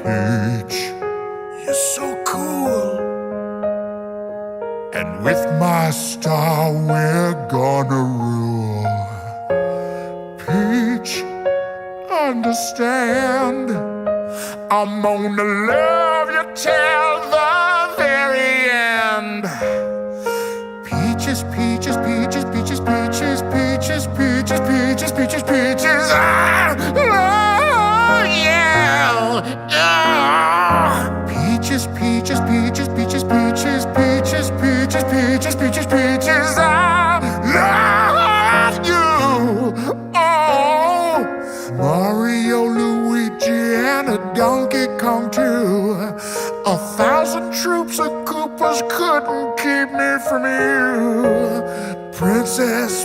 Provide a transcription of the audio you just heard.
Peach, you're so cool. And with my star, we're gonna rule. Peach, understand, I'm gonna love you till the very end. Peaches, peaches, peaches, peaches, peaches, peaches, peaches, peaches, peaches, peaches. Oh, yeah. Peaches, peaches, peaches, peaches, peaches, peaches, peaches, peaches, peaches, peaches. I love you. Oh, Mario, Luigi, and a Donkey Kong too. 1,000 troops of Koopas couldn't keep me from you. Princess